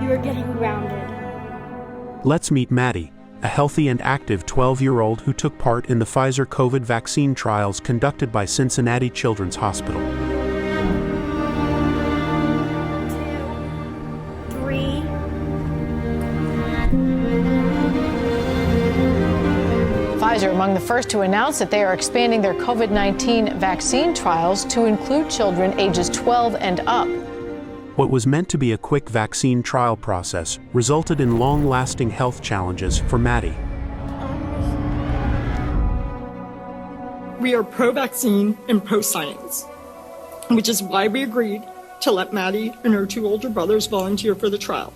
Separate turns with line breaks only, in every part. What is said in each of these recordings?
You are getting grounded.
Let's meet Maddie, a healthy and active 12-year-old who took part in the Pfizer COVID vaccine trials conducted by Cincinnati Children's Hospital.
2, 3.
Pfizer among the first to announce that they are expanding their COVID-19 vaccine trials to include children ages 12 and up.
What was meant to be a quick vaccine trial process resulted in long-lasting health challenges for Maddie.
We are pro-vaccine and pro-science, which is why we agreed to let Maddie and her 2 older brothers volunteer for the trial.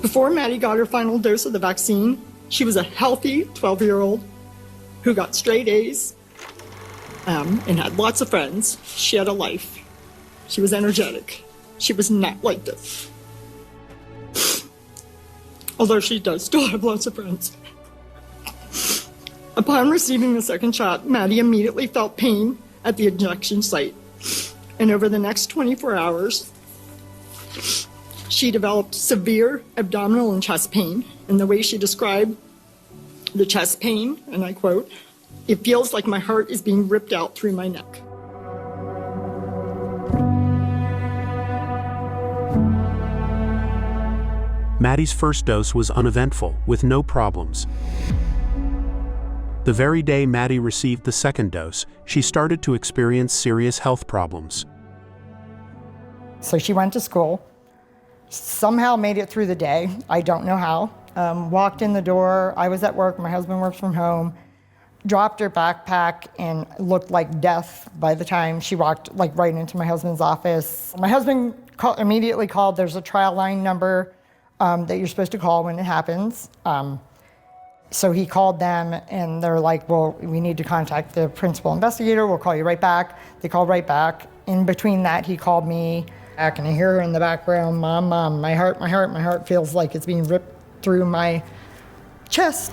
Before Maddie got her final dose of the vaccine, she was a healthy 12-year-old who got straight A's and had lots of friends. She had a life. She was energetic. She was not like this. Although she does still have lots of friends. Upon receiving the second shot, Maddie immediately felt pain at the injection site. And over the next 24 hours, she developed severe abdominal and chest pain. And the way she described the chest pain, and I quote, "It feels like my heart is being ripped out through my neck."
Maddie's first dose was uneventful, with no problems. The very day Maddie received the second dose, she started to experience serious health problems.
So she went to school, somehow made it through the day. I don't know how. Walked in the door. I was at work. My husband works from home. Dropped her backpack and looked like death by the time she walked right into my husband's office. My husband immediately called. There's a trial line number that you're supposed to call when it happens. So he called them and they're like, well, we need to contact the principal investigator. We'll call you right back. They called right back. In between that, he called me back and I hear her in the background, Mom, my heart feels like it's being ripped through my chest.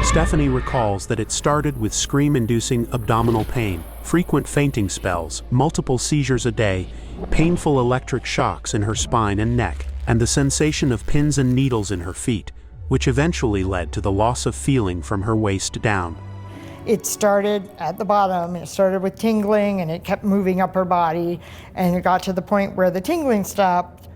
Stephanie recalls that it started with scream-inducing abdominal pain, frequent fainting spells, multiple seizures a day, painful electric shocks in her spine and neck, and the sensation of pins and needles in her feet, which eventually led to the loss of feeling from her waist down.
It started at the bottom, it started with tingling, and it kept moving up her body, and it got to the point where the tingling stopped,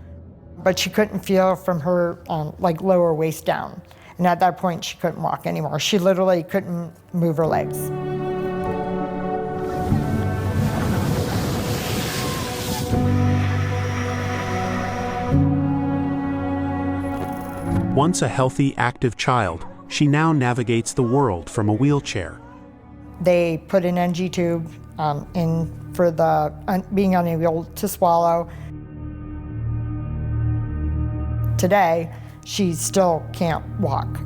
but she couldn't feel from her lower waist down. And at that point, she couldn't walk anymore. She literally couldn't move her legs.
Once a healthy, active child, she now navigates the world from a wheelchair.
They put an NG tube in for the being unable to swallow. Today, she still can't walk.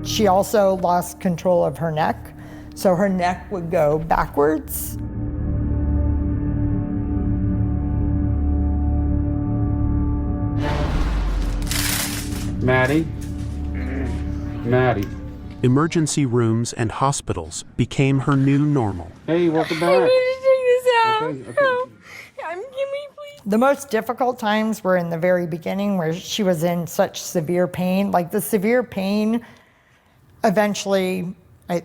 She also lost control of her neck, so her neck would go backwards.
Maddie.
Emergency rooms and hospitals became her new normal.
Hey, welcome back.
I need to take this out.
Okay.
Help. Give me, please.
The most difficult times were in the very beginning where she was in such severe pain. Like the severe pain eventually I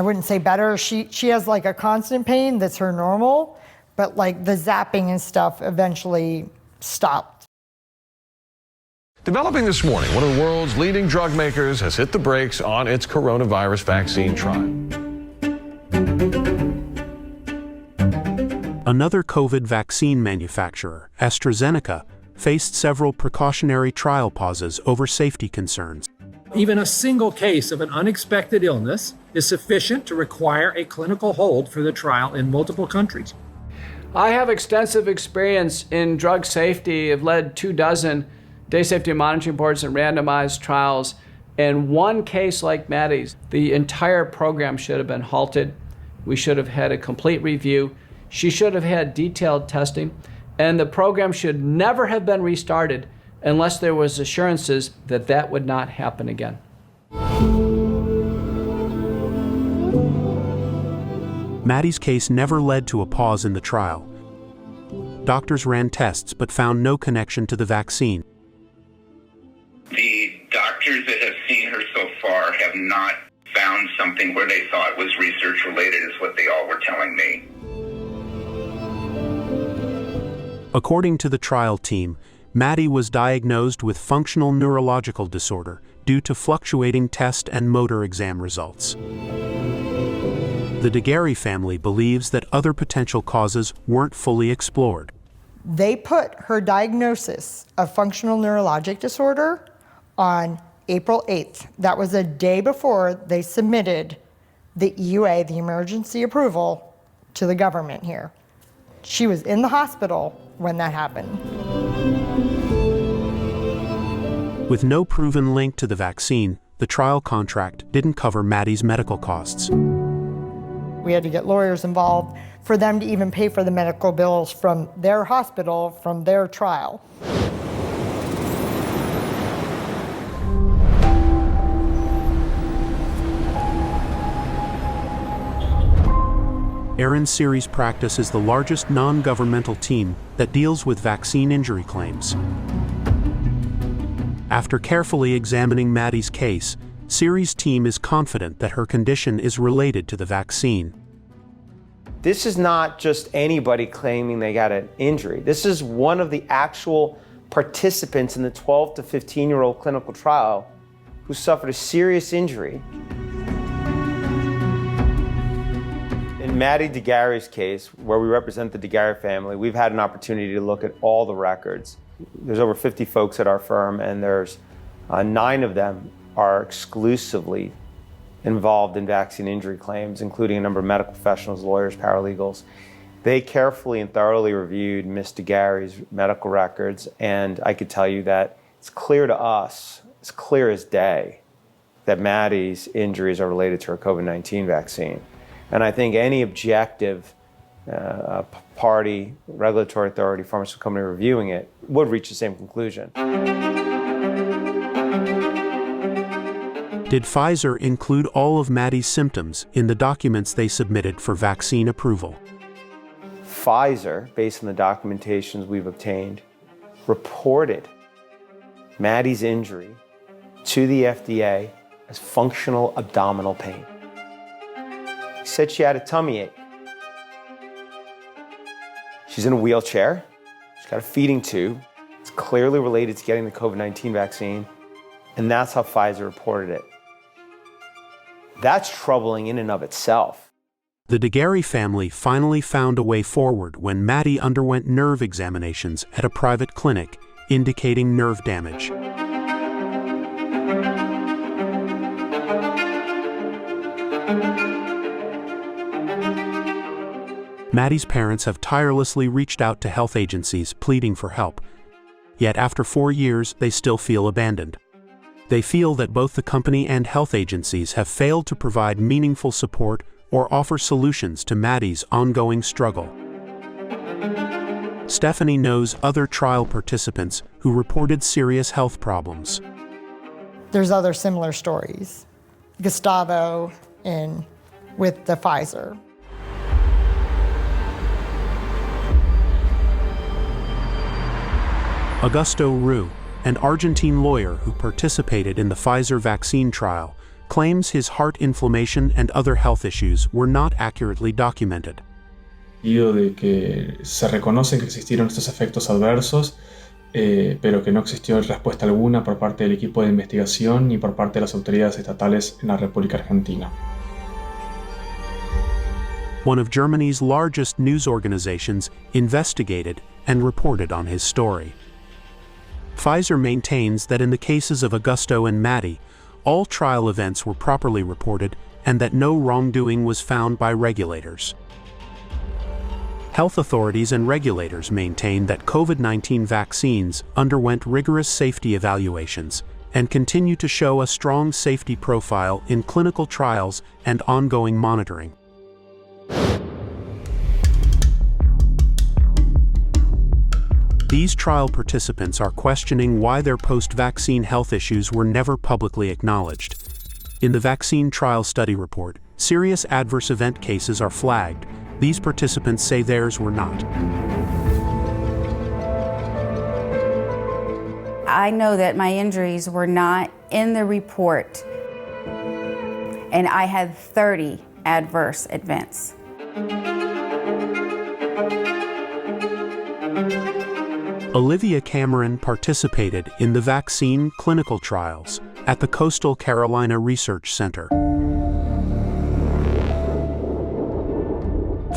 wouldn't say better. She has like a constant pain that's her normal, but like the zapping and stuff eventually stopped.
Developing this morning, one of the world's leading drug makers has hit the brakes on its coronavirus vaccine trial.
Another COVID vaccine manufacturer, AstraZeneca, faced several precautionary trial pauses over safety concerns.
Even a single case of an unexpected illness is sufficient to require a clinical hold for the trial in multiple countries.
I have extensive experience in drug safety. I've led 24 day safety monitoring boards and randomized trials. In one case like Maddie's, the entire program should have been halted. We should have had a complete review. She should have had detailed testing, and the program should never have been restarted unless there was assurances that that would not happen again.
Maddie's case never led to a pause in the trial. doctors ran tests but found no connection to the vaccine.
The doctors that have seen her so far have not found something where they thought was research related, is what they all were telling me.
According to the trial team, Maddie was diagnosed with functional neurological disorder due to fluctuating test and motor exam results. The DeGarry family believes that other potential causes weren't fully explored.
They put her diagnosis of functional neurologic disorder on April 8th. That was a day before they submitted the EUA, the emergency approval, to the government here. She was in the hospital when that happened.
With no proven link to the vaccine, the trial contract didn't cover Maddie's medical costs.
We had to get lawyers involved for them to even pay for the medical bills from their hospital, from their trial.
Aaron Series Practice is the largest non-governmental team that deals with vaccine injury claims. After carefully examining Maddie's case, Series' team is confident that her condition is related to the vaccine.
This is not just anybody claiming they got an injury. This is one of the actual participants in the 12 to 15-year-old clinical trial who suffered a serious injury. In Maddie DeGarry's case, where we represent the DeGarry family, we've had an opportunity to look at all the records. There's over 50 folks at our firm, and there's 9 of them are exclusively involved in vaccine injury claims, including a number of medical professionals, lawyers, paralegals. They carefully and thoroughly reviewed Ms. DeGarry's medical records, and I could tell you that it's clear to us, it's clear as day, that Maddie's injuries are related to her COVID-19 vaccine. And I think any objective party, regulatory authority, pharmaceutical company reviewing it would reach the same conclusion.
Did Pfizer include all of Maddie's symptoms in the documents they submitted for vaccine approval?
Pfizer, based on the documentations we've obtained, reported Maddie's injury to the FDA as functional abdominal pain. He said she had a tummy ache. She's in a wheelchair. She's got a feeding tube. It's clearly related to getting the COVID-19 vaccine, and that's how Pfizer reported it. That's troubling in and of itself.
The DeGarry family finally found a way forward when Maddie underwent nerve examinations at a private clinic, indicating nerve damage. Maddie's parents have tirelessly reached out to health agencies pleading for help. Yet after 4 years, they still feel abandoned. They feel that both the company and health agencies have failed to provide meaningful support or offer solutions to Maddie's ongoing struggle. Stephanie knows other trial participants who reported serious health problems.
There's other similar stories. Gustavo with the Pfizer.
Augusto Rue, an Argentine lawyer who participated in the Pfizer vaccine trial, claims his heart inflammation and other health issues were not accurately documented.
De que se reconocen que existieron estos efectos adversos, pero que no existió respuesta alguna por parte del equipo de investigación ni por parte de las autoridades estatales en la República Argentina.
One of Germany's largest news organizations investigated and reported on his story. Pfizer maintains that in the cases of Augusto and Maddie, all trial events were properly reported and that no wrongdoing was found by regulators. Health authorities and regulators maintain that COVID-19 vaccines underwent rigorous safety evaluations and continue to show a strong safety profile in clinical trials and ongoing monitoring. These trial participants are questioning why their post-vaccine health issues were never publicly acknowledged. In the vaccine trial study report, serious adverse event cases are flagged. These participants say theirs were not.
I know that my injuries were not in the report, and I had 30 adverse events.
Olivia Cameron participated in the vaccine clinical trials at the Coastal Carolina Research Center.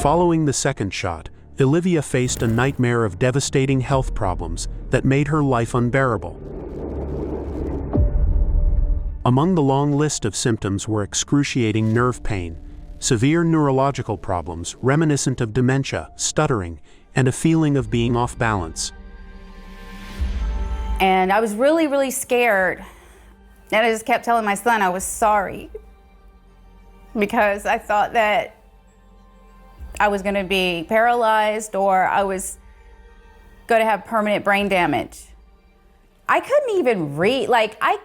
Following the second shot, Olivia faced a nightmare of devastating health problems that made her life unbearable. Among the long list of symptoms were excruciating nerve pain, severe neurological problems reminiscent of dementia, stuttering, and a feeling of being off balance.
And I was really, really scared. And I just kept telling my son I was sorry, because I thought that I was going to be paralyzed or I was going to have permanent brain damage. I couldn't even read. Like, I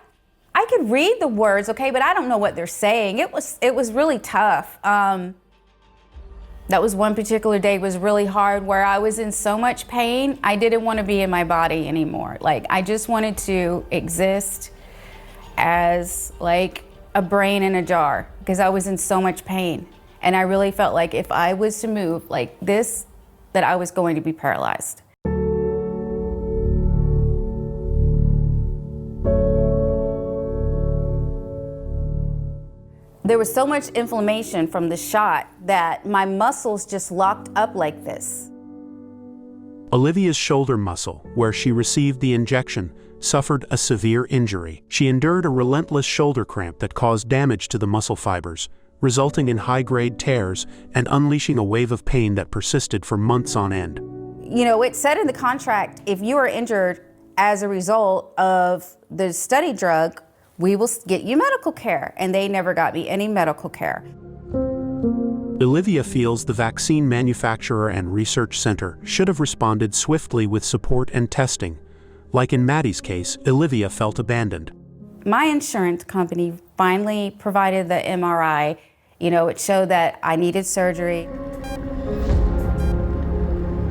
could read the words, okay, but I don't know what they're saying. It was really tough. That was one particular day was really hard, where I was in so much pain, I didn't want to be in my body anymore. Like, I just wanted to exist as like a brain in a jar, because I was in so much pain. And I really felt like if I was to move like this, that I was going to be paralyzed. There was so much inflammation from the shot that my muscles just locked up like this.
Olivia's shoulder muscle, where she received the injection, suffered a severe injury. She endured a relentless shoulder cramp that caused damage to the muscle fibers, resulting in high-grade tears and unleashing a wave of pain that persisted for months on end.
You know, it said in the contract, if you are injured as a result of the study drug, we will get you medical care, and they never got me any medical care.
Olivia feels the vaccine manufacturer and research center should have responded swiftly with support and testing. Like in Maddie's case, Olivia felt abandoned.
My insurance company finally provided the MRI. You know, it showed that I needed surgery.